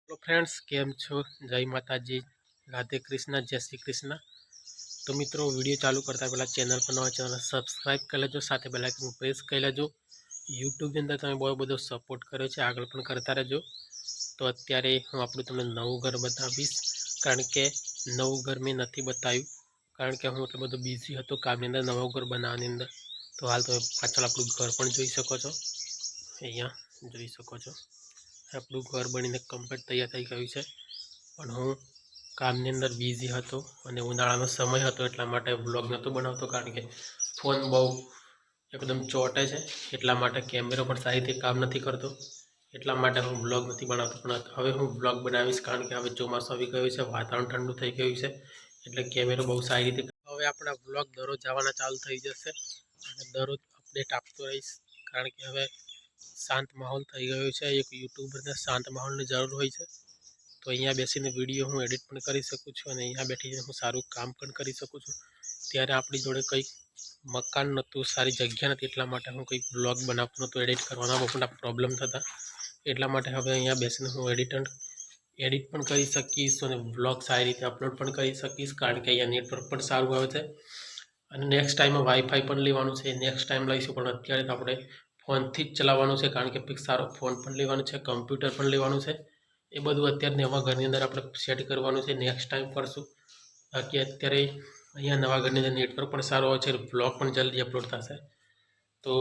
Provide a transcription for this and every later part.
Hello friends, केम छो? जय माताजी, राधे कृष्ण, जय श्री कृष्ण। तो मित्रों, वीडियो चालू करता पहला चैनल पर नवा चैनल सब्सक्राइब कर लेजो, साथ बेल आइकन प्रेस कर लेजो। यूट्यूब की अंदर તમે બહુ બધો સપોર્ટ કર્યો છે, આગળ પણ કરતા રહેજો। તો અત્યારે હું આપણું તમને નવું ઘર બતાવીશ, કારણ કે નવું ઘર મેં નથી બતાવ્યું, કારણ કે હું એટલો બધો બિઝી હતો કામની અંદર, નવું ઘર બનાવવાની અંદર। તો હાલ તમે પાછળ આપણું ઘર પણ જોઈ શકો છો, અહીંયા જોઈ શકો છો। આપણું ઘર બનીને કમ્પ્લીટ તૈયાર થઈ ગયું છે, પણ હું કામની અંદર બિઝી હતો અને ઉનાળાનો સમય હતો, એટલા માટે વ્લોગ નહોતો બનાવતો, કારણ કે ફોન બહુ એકદમ ચોંટે છે, એટલા માટે કેમેરો પણ સારી રીતે કામ નથી કરતો, એટલા માટે હું વ્લોગ નથી બનાવતો। પણ હવે હું વ્લોગ બનાવીશ, કારણ કે હવે ચોમાસું આવી ગયું છે, વાતાવરણ ઠંડુ થઈ ગયું છે, એટલે કેમેરો બહુ સારી રીતે હવે આપણા વ્લોગ દરરોજ આવવાના ચાલુ થઈ જશે અને દરરોજ અપડેટ આપતો રહીશ, કારણ કે હવે શાંત માહોલ થઈ ગયો છે। એક યુટ્યુબરને શાંત માહોલની જરૂર હોય છે, તો અહીંયા બેસીને વિડીયો હું એડિટ પણ કરી શકું છું અને અહીંયા બેઠીને હું સારું કામ પણ કરી શકું છું। ત્યારે આપણી જોડે કંઈક મકાન નહોતું, સારી જગ્યા નથી, એટલા માટે હું કંઈક વ્લોગ બનાવતો નહોતો, એડિટ કરવાના બહુ મોટા પ્રોબ્લેમ થતા, એટલા માટે હવે અહીંયા બેસીને હું એડિટ પણ કરી શકીશ અને વ્લોગ સારી રીતે અપલોડ પણ કરી શકીશ, કારણ કે અહીંયા નેટવર્ક પણ સારું આવે છે અને નેક્સ્ટ ટાઈમ વાઈફાઈ પણ લેવાનું છે, નેક્સ્ટ ટાઈમ લઈશું, પણ અત્યારે તો આપણે ફોનથી જ ચલાવવાનું છે, કારણ કે કંઈક સારો ફોન પણ લેવાનું છે, કમ્પ્યુટર પણ લેવાનું છે, એ બધું અત્યારે નવા ઘરની અંદર આપણે સેટ કરવાનું છે, નેક્સ્ટ ટાઈમ કરશું। બાકી અત્યારે અહીંયા નવા ઘરની અંદર નેટવર્ક પણ સારું આવે છે, વ્લોગ પણ જલ્દી અપલોડ થશે। તો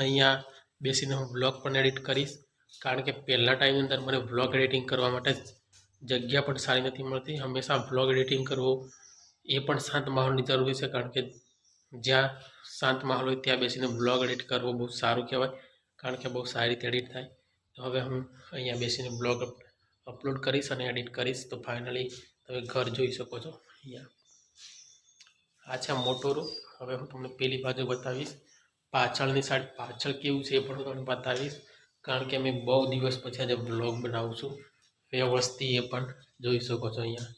અહીંયા બેસીને હું વ્લોગ પણ એડિટ કરીશ, કારણ કે પહેલાં ટાઈમની અંદર મને વ્લોગ એડિટિંગ કરવા માટે જગ્યા પણ સારી નથી મળતી। હંમેશા વ્લોગ એડિટિંગ કરવું એ પણ શાંત માહોલની જરૂરી છે, કારણ કે જ્યાં શાંત માહોલ હોય ત્યાં બેસીને વ્લોગ એડિટ કરવો બહુ સારું કહેવાય, કારણ કે બહુ સારી રીતે એડિટ થાય। તો હવે હું અહીંયા બેસીને વ્લોગ અપલોડ કરીશ અને એડિટ કરીશ। તો ફાઇનલી તમે ઘર જોઈ શકો છો, અહીંયા આ છે મોટો રૂમ। હવે હું તમને પેલી બાજુ બતાવીશ, પાછળની સાઈડ પાછળ કેવું છે એ પણ તમને બતાવીશ, કારણ કે અમે બહુ દિવસ પછી આજે વ્લોગ બનાવું છું વ્યવસ્થિત, એ પણ જોઈ શકો છો। અહીંયા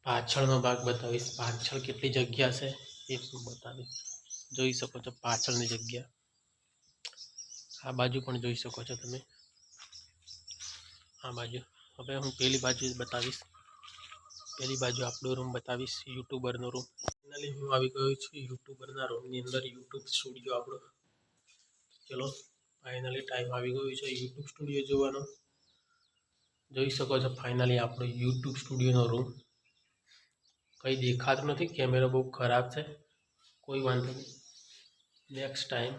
પાછળનો ભાગ બતાવીશ, પાછળ કેટલી જગ્યા છે એ પણ બતાવીશ, જોઈ શકો છો પાછળની જગ્યા। આ બાજુ પણ જોઈ શકો છો તમે, આ બાજુ। હવે હું પેલી બાજુ બતાવીશ, પેલી બાજુ આપણો રૂમ બતાવીશ, યુટ્યુબરનો રૂમ। ફાઇનલી હું આવી ગયો છું યુટ્યુબરના રૂમની અંદર, યુટ્યુબ સ્ટુડિયો આપણો। ચલો ફાઇનલી ટાઈમ આવી ગયો છે યુટ્યુબ સ્ટુડિયો જોવાનો, જોઈ શકો છો ફાઇનલી આપણો યુટ્યુબ સ્ટુડિયોનો રૂમ। કંઈ દેખાતું નથી, કેમેરો બહુ ખરાબ છે, કોઈ વાંધો નહીં, નેક્સ્ટ ટાઈમ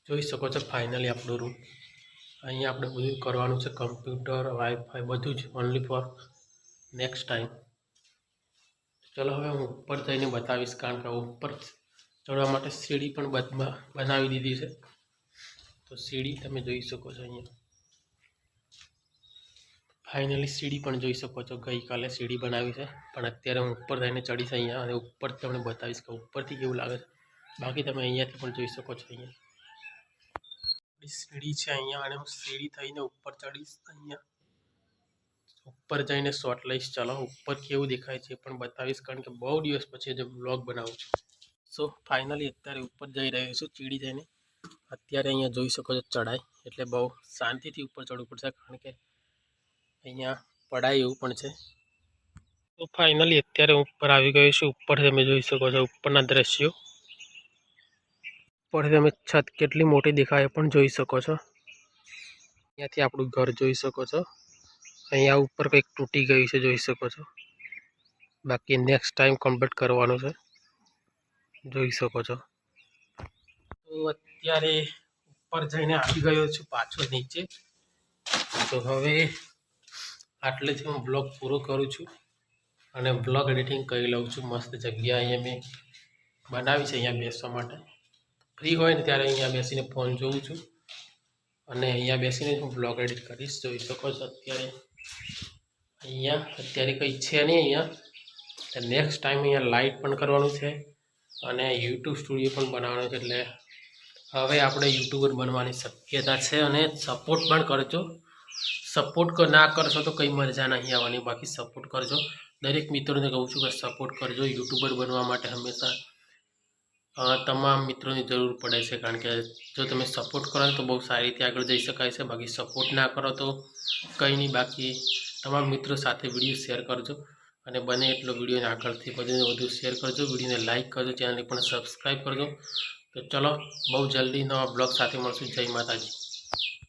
જોઈ શકો છો ફાઇનલી આપણો રૂમ। અહીંયા આપણે બધું કરવાનું છે, કમ્પ્યુટર, વાઈફાઈ બધું જ ઓનલી ફોર નેક્સ્ટ ટાઈમ। ચલો હવે હું ઉપર જઈને બતાવીશ, કારણ કે ઉપર ચડવા માટે સીડી પણ બનાવી દીધી છે, તો સીડી તમે જોઈ શકો છો અહીંયા। ફાઇનલી સીડી પણ જોઈ શકો છો, ગઈકાલે સીડી બનાવી છે, પણ અત્યારે હું ઉપર જઈને ચડીશ અહીંયા અને ઉપર તમને બતાવીશ કે ઉપરથી કેવું લાગે છે। બાકી તમે અહીંયાથી પણ જોઈ શકો છો, અહીંયા સીડી છે અહીંયા, અને હું સીડી થઈને ઉપર ચડીશ। અહીંયા ઉપર જઈને શોટ લઈશ, ચાલો ઉપર કેવું દેખાય છે એ પણ બતાવીશ, કારણ કે બહુ દિવસ પછી જે વ્લોગ બનાવું છું। સો ફાઇનલી અત્યારે ઉપર જઈ રહ્યો છું ચીડી જઈને, અત્યારે અહીંયા જોઈ શકો છો ચડાઈ, એટલે બહુ શાંતિથી ઉપર ચડવું પડશે, કારણ કે અહીંયા પડાય એવું પણ છે। તો ફાઇનલી અત્યારે હું ઉપર આવી ગયો છું, ઉપર તમે જોઈ શકો છો ઉપરના દ્રશ્યો, ઉપરથી તમે છત કેટલી મોટી દેખાય પણ જોઈ શકો છો। અહીંયાથી આપણું ઘર જોઈ શકો છો, અહીંયા ઉપર કંઈક તૂટી ગયું છે, જોઈ શકો છો। બાકી નેક્સ્ટ ટાઈમ કમ્પ્લીટ કરવાનું છે, જોઈ શકો છો। તો અત્યારે ઉપર જઈને આવી ગયો છું પાછો નીચે, તો હવે આટલેથી હું બ્લોગ પૂરો કરું છું અને બ્લોગ એડિટિંગ કરી લઉં છું। મસ્ત જગ્યા અહીંયા મેં બનાવી છે અહીંયા બેસવા માટે, ફ્રી હોય ને ત્યારે અહીંયા બેસીને ફોન જોઉં છું અને અહીંયા બેસીને હું બ્લોગ એડિટ કરીશ, જોઈ શકો છો। અત્યારે કંઈ છે નહીં અહીંયા, નેક્સ્ટ ટાઈમ અહીંયા લાઇટ પણ કરવાનું છે અને યુટ્યુબ સ્ટુડિયો પણ બનાવવાનું છે, એટલે હવે આપણે યુટ્યુબર બનવાની શક્યતા છે। અને સપોર્ટ પણ કરજો, સપોર્ટ ના કરશો તો કંઈ મજા નહીં આવવાની, બાકી સપોર્ટ કરજો। દરેક મિત્રોને કહું છું કે સપોર્ટ કરજો, યુટ્યુબર બનવા માટે હંમેશા તમામ મિત્રોની જરૂર પડે છે, કારણ કે જો તમે સપોર્ટ કરો તો બહુ સારી રીતે આગળ જઈ શકાય છે. બાકી સપોર્ટ ના કરો તો કંઈ નહીં. બાકી તમામ મિત્રો સાથે વિડીયો શેર કરજો અને બને એટલો વિડીયોને આગળથી વધુ શેર કરજો. વિડીયોને લાઇક કરજો, ચેનલને પણ સબસ્ક્રાઈબ કરજો. તો ચલો, બહુ જલ્દી નવા બ્લોગ સાથે મળશું. જય માતાજી.